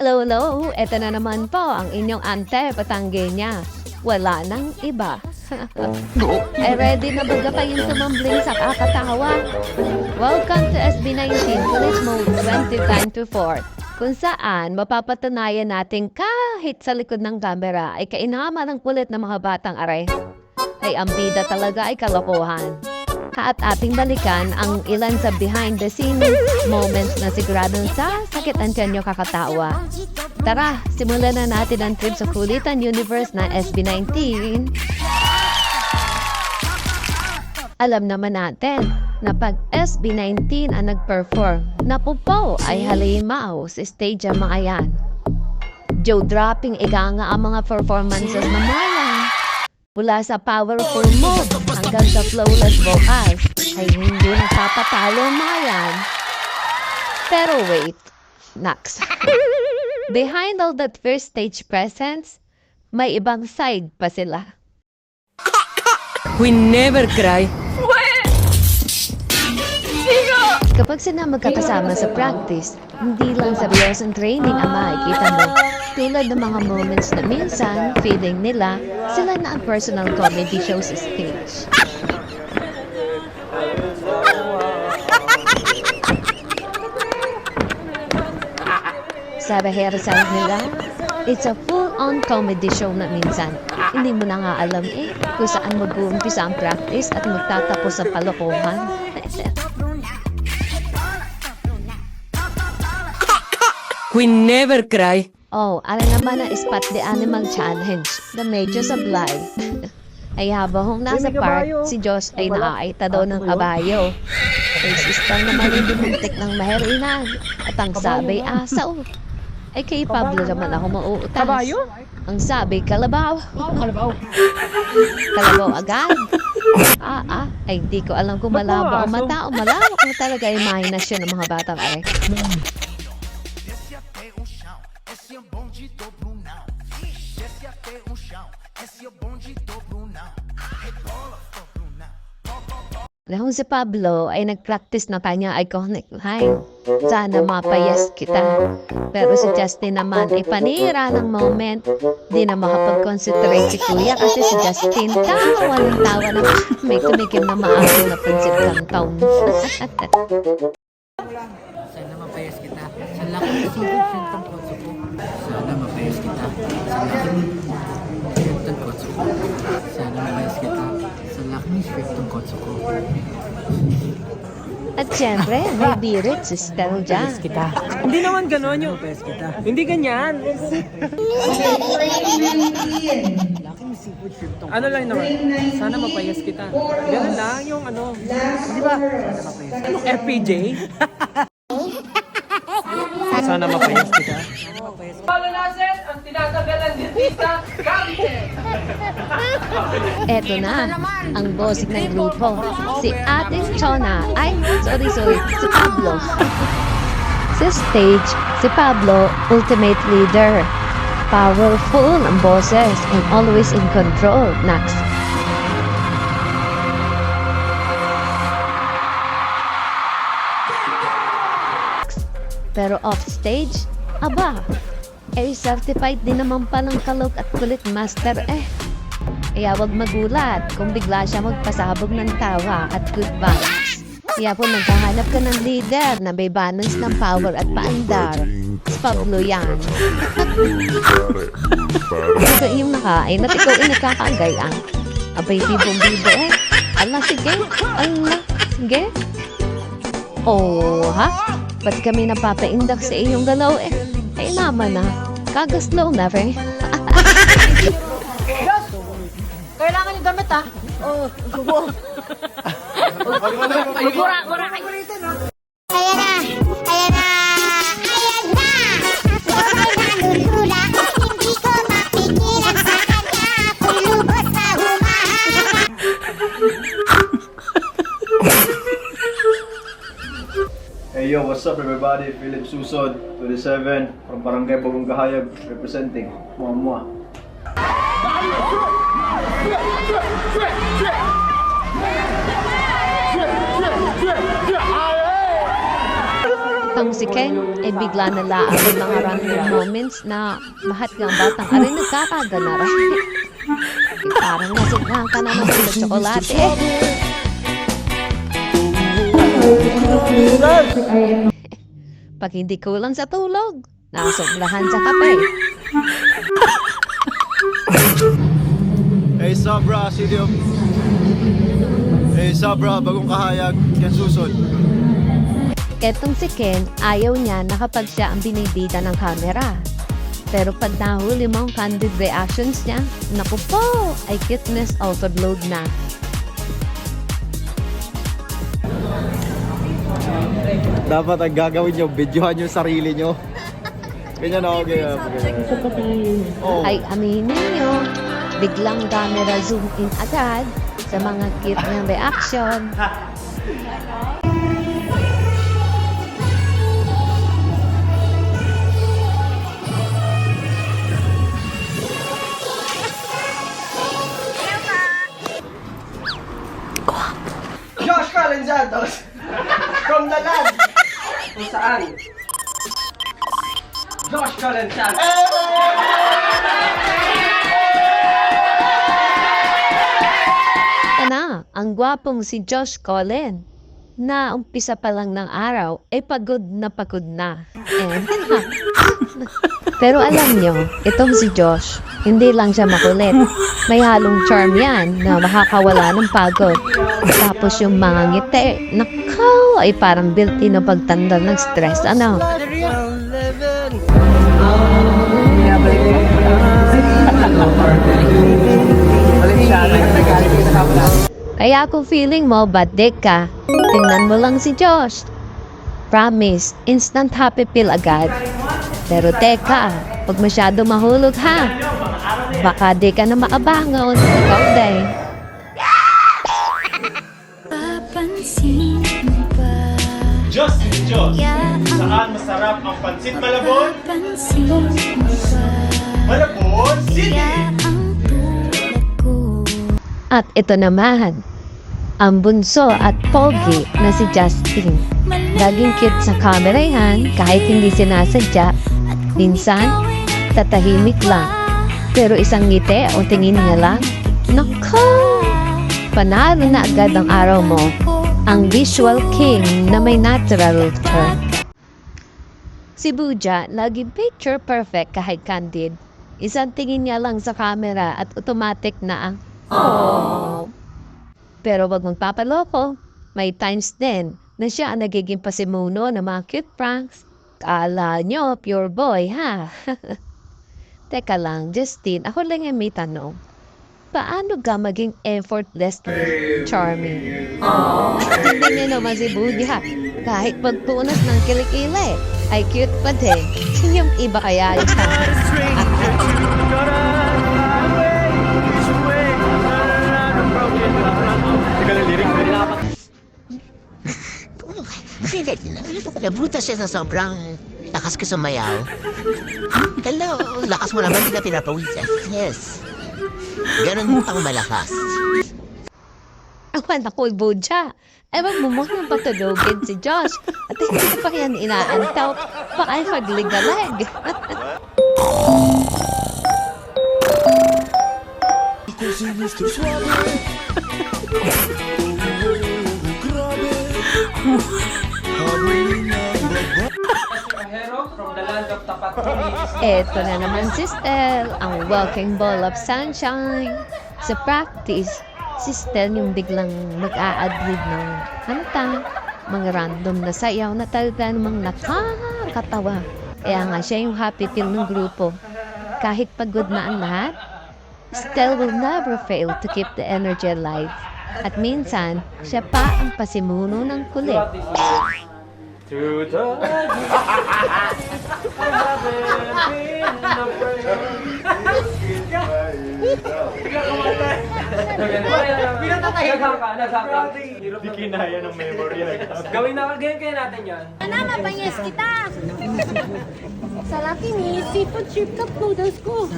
Hello, hello! Ito na naman po ang inyong ante Patanggenya. Wala nang iba. Ready na baga kayong tumambling sa kakatawa? Welcome to SB19 Police Mode 2024, kung saan mapapatunayan natin kahit sa likod ng kamera ay kainama ng kulit ng mga batang aray. Ay ang bida talaga ay kalokohan. At ating balikan ang ilan sa behind the scenes moments na siguradong sa sakit ang tiyan nyo kakatawa. Tara, simulan na natin ang trip sa kulitan universe na SB19. Alam naman natin na pag SB19 ang nag-perform, napupaw ay halimaw sa stage ang mga yan. Jaw-dropping ika nga ang mga performances na mayan. Mula sa powerful move hanggang sa flawless vocals ay hindi nagpapatalo mayan. Pero wait, Nax. Behind all that first stage presence, may ibang side pa sila. We never cry. Kapag sila magkakasama sa practice, hindi lang seryosong training ang makikita mo. Tulad ng mga moments na minsan, feeling nila, sila na ang personal comedy show sa stage. Sa rehearsal nila, it's a full-on comedy show na minsan. Hindi mo na nga alam kung saan mag-uumpisa ang practice at magtatapos ang kalokohan. We never cry. Oh, ano naman ang Spot the Animal Challenge na medyo sablay. Ay habang nasa park, si Josh ay nakakita daw ng kabayo. Ay sistang naman yung dumuntik ng maherinan at ang sabi asaw. Ay kay Pablo naman ako mauutas. Kabayo? Ang sabi kalabaw. Kalabaw. Kalabaw agad. Ay di ko alam kung malabo ang mata o malawak na talaga yung imahinasyon ng mga batang ay. Dahil si Pablo ay nag-practice na kanya iconic line. Sana mapayas kita. Pero si Justin naman ay panira ng moment. Di na makapag-concentrate si Kuya kasi si Justin tawa ng tawa na may tumikim na maaso na pansit kangkong. Sana mapayas kita. Sa laki ng sentong kotso ko. Sana mapayas kita. Sa laki ng sentong kotso ko. Sana mapayas kita. Sa laki ng sentong kotso ko. At syempre, may birit si Stel dyan. Kita. Hindi naman gano'n yung pes kita. Hindi ganyan. Ano lang naman? Sana mapayas kita. Ganun lang yung ano. Di ba? Sana mapayas. Anong FPJ? Sana mapayas kita. Palalasin ang tinatagalan ni Tita Gamit. Eto na, ang bossing ng grupo. Si Ate Chona. Ay, sorry, si Pablo. Sa stage, si Pablo, ultimate leader. Powerful ang boses and always in control. Next. Pero off stage, aba, certified din naman palang kalog at kulit master Kaya wag magulat kung bigla siya magpasabog ng tawa at good vibes. Kaya po naghahanap ka ng leader na may balance ng power at paandar. Si Pablo yan. Ito yung nakain at ikaw ay nagkakaagayang. Abay bibong-bibo Ala, sige. Oh, ha? Ba't kami napapaindak sa iyong galaw Ay naman na. Kagaslow na, re. Kailangan yung damit Oo. Gura kayo rito, no? Ayan na! Ayan na! Ayan na! Nagdudula, hindi ko mapigilan sa kanya. Kung lubos na humahan. Hey yo, what's up everybody? Philip Susod, 27, from Barangay Bagong Gahayag, representing Muamua. Itong si Ken ay bigla na laang ng mga random moments na mahat ng batang aray nagkakagana rin. Parang nasignahan ka naman sa tsokolate eh. Pag hindi kulang sa tulog, nakasobrahan sa kape. Hey Sabra, Sidiop. Hey Sabra, bagong kahayag, yan susod. Etong si Ken, ayaw niya na kapag siya ang binibida ng camera. Pero pag nahuli mo ang candid reactions niya, naku po, ay cuteness overload na. Dapat ang gagawin nyo, videohan yung sarili nyo. Ganyan ako, ganyan. Oh. Ay aminin niyo, biglang camera zoom in agad sa mga cute niyang reaction. Josh Calenzados from the land. Kung saan? Josh Calenzados. Ito na, ang gwapong si Josh Cullen na umpisa pa lang ng araw ay pagod na. Pero alam nyo, itong si Josh, hindi lang siya makulit. May halong charm yan na makakawala ng pagod. Tapos yung mga ngiti, nakaw, ay parang built-in na pagtanggal ng stress. Ano? Kaya kung feeling mo badik ka, tingnan mo lang si Josh. Promise, instant happy pill agad. Pero teka, pag masyado mahulog ha, baka di ka na maabangon. Ikaw day. Papansin mo ba? Diyos, saan masarap ang pansit malabon? Papansin mo ba? Malabon City! Ang tulad ko. At ito naman, ang bunso at pogi na si Justin. Laging cute sa camera yan kahit hindi sinasadya. Minsan, tatahimik lang. Pero isang ngiti o tingin niya lang, nako! Panalo na agad ang araw mo. Ang visual king na may natural turn. Si Buja, lagi picture perfect kahit candid. Isang tingin niya lang sa camera at automatic na ang oh. Pero wag magpapaloko. May times din na siya ang nagiging pasimuno ng mga cute pranks. Kala nyo, pure boy, ha? Teka lang, Justine, ako lang yung may tanong. Paano ka maging effortlessly charming? Hindi niya naman si Budi, ha? Kahit pagpunas ng kilikili, ay cute pa din. Yung iba kaya siya. Nabuta siya sa sobrang lakas ko sumayaw. Hello, lakas mo naman, hindi ka pinapawisan. Yes. Ganon pang malakas. Awan ako, Buja. Ewan mo mo nang patulogin si Josh. At hindi ko pa yan inaantaw. Baka ay magligalag. Hero from the land of Tapat. Eto na naman si Stel, ang walking ball of sunshine. Sa practice, si Stel yung biglang mag-a-adlib ng kanta. Mga random na sayaw na talaga namang nakakatawa. Kaya nga siya yung happy pill ng grupo. Kahit pagod na ang lahat, Stel will never fail to keep the energy alive. At minsan, siya pa ang pasimuno ng kulit. Di kinaya ng memory. Gawin natin yan. Sana mapayas kita. Sa laki ni seafood chip cup noodles ko.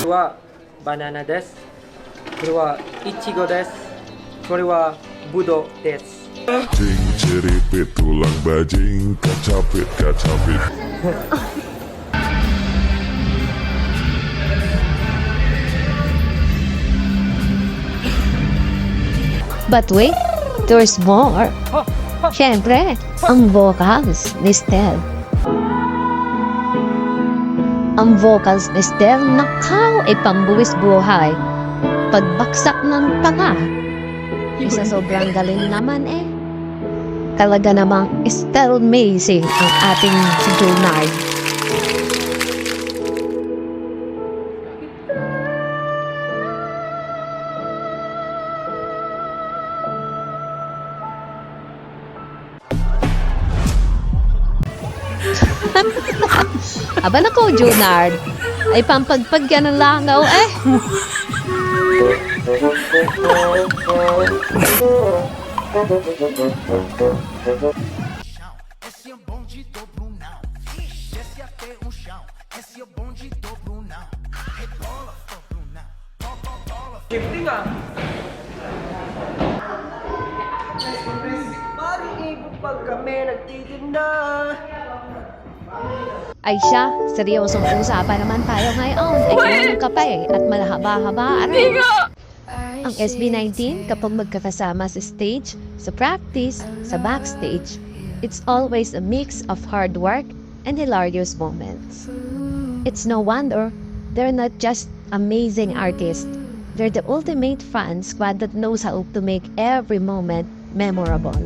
僕はバナナです。これはいちごです。これはぶどうです。 Bajing ceripit tulang bajing kacapit kacapit. But wait, there's more. Siyempre, ang vocals ni Stell. Ang vocals ni Stell, nakaw ay pambuwis buhay. Pagbaksak ng panga. Isa sobrang galing naman eh. Talaga namang Stell amazing ang ating si Junard. Aba nako, Junard. Ay pampagpag yan ng langaw eh. Shifting ah. Ay siya, seryosong usapan naman tayo ngayon. Ay kailan ka pa eh, at malahaba-haba. Ang SB19 kapag magkakasama sa stage, sa practice, sa backstage, it's always a mix of hard work and hilarious moments. It's no wonder they're not just amazing artists. They're the ultimate fan squad that knows how to make every moment memorable.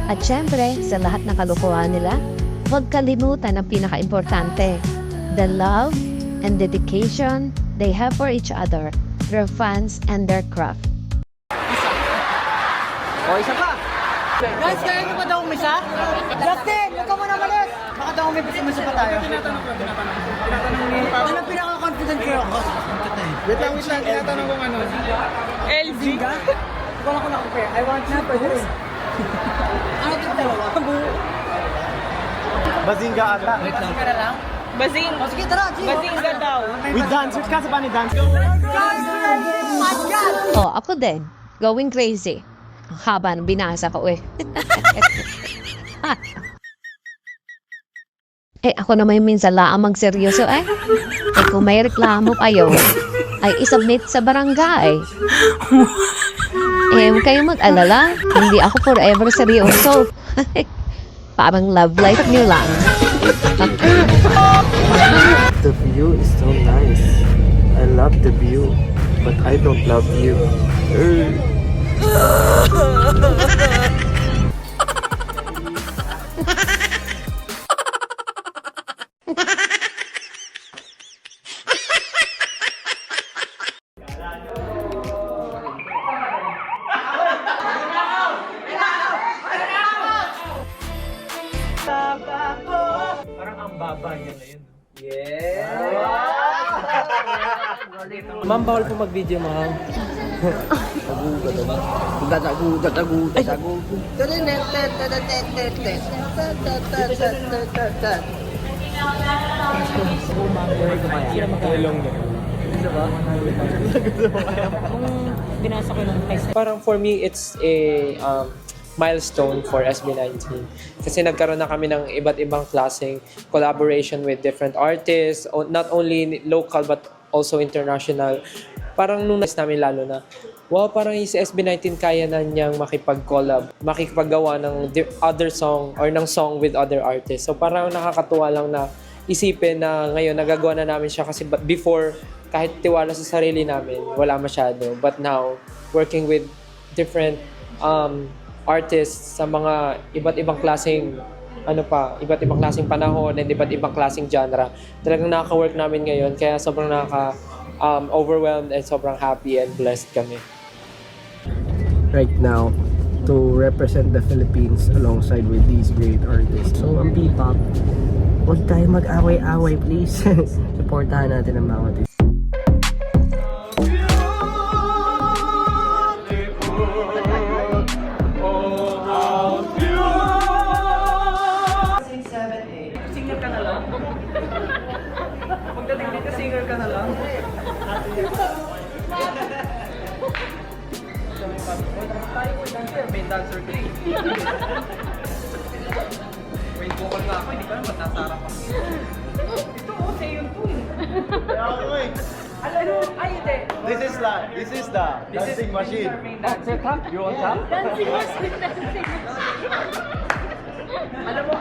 At syempre, sa lahat ng kalokohan nila, huwag kalimutan ang pinaka-importante, the love and dedication they have for each other, their fans, and their craft. O, isa pa. Guys, kaya nyo ba daw umisa? Justin, huwag ka muna malis! Baka daw umisa pa tayo. Ano pinaka-confident kayo ako? Wait lang, tinatanong kong ano. LG? Wala ko na-compare. I want you for this. Ano ito dalawa? Bazinga ata. Basing ka na lang? Basing. O sige, tara, G. Basing ka daw. With dancers ka sa pani dance. Oh, ako din. Going crazy. Ang haba ng binasa ko eh. Ako naman minsan laang magseryoso eh. Kung may reklamo kayo, ay isubmit sa barangay. Huwag kayong mag-alala. Hindi ako forever seryoso. Parang love life nyo lang. The view is so nice. I love the view, but I don't love you. Parang ang baba niya na yun. Ma'am, bawal po mag-video, ma'am. Parang for me, it's a milestone for SB19. Kasi nagkaroon na kami ng iba't ibang klaseng collaboration with different artists, not only local but also international. Parang nung nas namin lalo na, wow, parang yung si SB19 kaya na niyang makipag-collab, makipaggawa ng other song or ng song with other artists. So parang nakakatuwa lang na isipin na ngayon nagagawa na namin siya kasi before, kahit tiwala sa sarili namin, wala masyado. But now, working with different artists sa mga iba't ibang klaseng iba't ibang klaseng panahon and iba't ibang klaseng genre. Talagang nakaka-work namin ngayon kaya sobrang overwhelmed and sobrang happy and blessed kami. Right now, to represent the Philippines alongside with these great artists. So, ang P-pop, huwag tayo mag-away-away, please. Supportahan natin ang mga artists. Singer ka na lang? Pagdating dito, singer ka na lang? Main dancer ko eh. Wait, vocal nga ako, hindi ko alam ba't nasa harap ako. Ito, okay yun to eh. Ano? Ay, hindi. This is the dancing machine. Main dancer. You on top? Dancing machine, dancing Alam mo,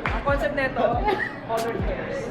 ang concept nito, colored hairs.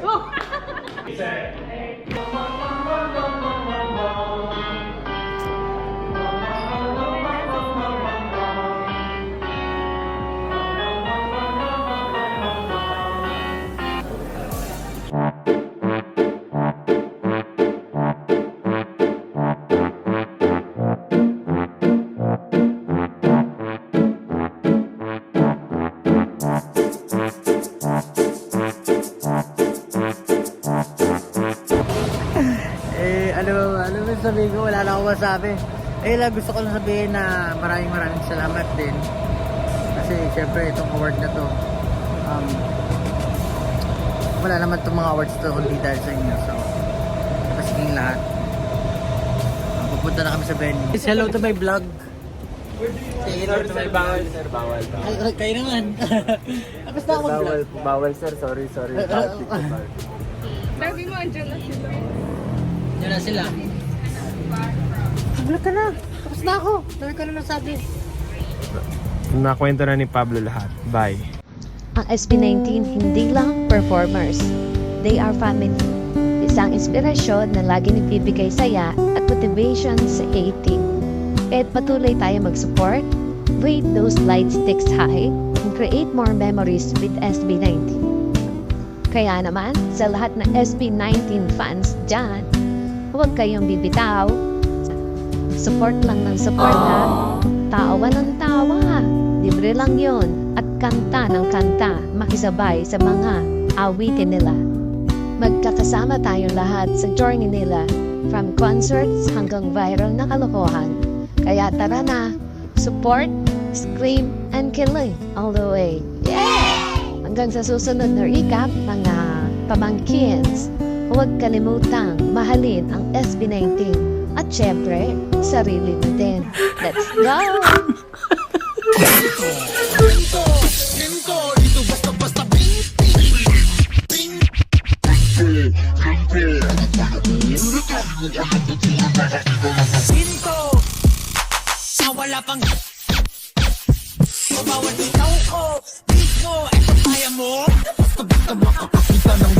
Ano ba sabihin ko? Wala na akong masabi. Lang gusto ko lang sabihin na maraming salamat din. Kasi syempre itong award na to, wala naman itong mga awards to kundi dahil sa inyo. So, pasiging lahat. Pupunta na kami sa venue. Hello to my vlog. Sir, bawal sir, bawal. Ay, kayo naman. Tapos na ako mag-vlog. Bawal sir, sorry. Sabi mo, andyan na sila. Diyan na sila. Vlog ka na. Tapos na ako. Dami ko na nasabi. Nakwento na ni Pablo lahat. Bye. Ang SB19 hindi lang performers. They are family. Isang inspirasyon na lagi nagbibigay saya at motivation sa A-Team. Kaya't patuloy tayo mag-support, wave those light sticks high, and create more memories with SB19. Kaya naman, sa lahat ng SB19 fans dyan, huwag kayong bibitaw. Support lang ng support ha. Tawa ng tawa. Libre lang yun. At kanta ng kanta, makisabay sa mga awitin nila. Magkakasama tayong lahat sa journey nila, from concerts hanggang viral na kalokohan. Kaya tara na, support, scream, and killing all the way. Yeah! Hanggang sa susunod na recap, mga pamangkins, huwag kalimutang mahalin ang SB19 at syempre, sarili mo din. Let's go! Wala pang bawat ikaw ko, mismo, eto kaya mo. Basta makakakita ng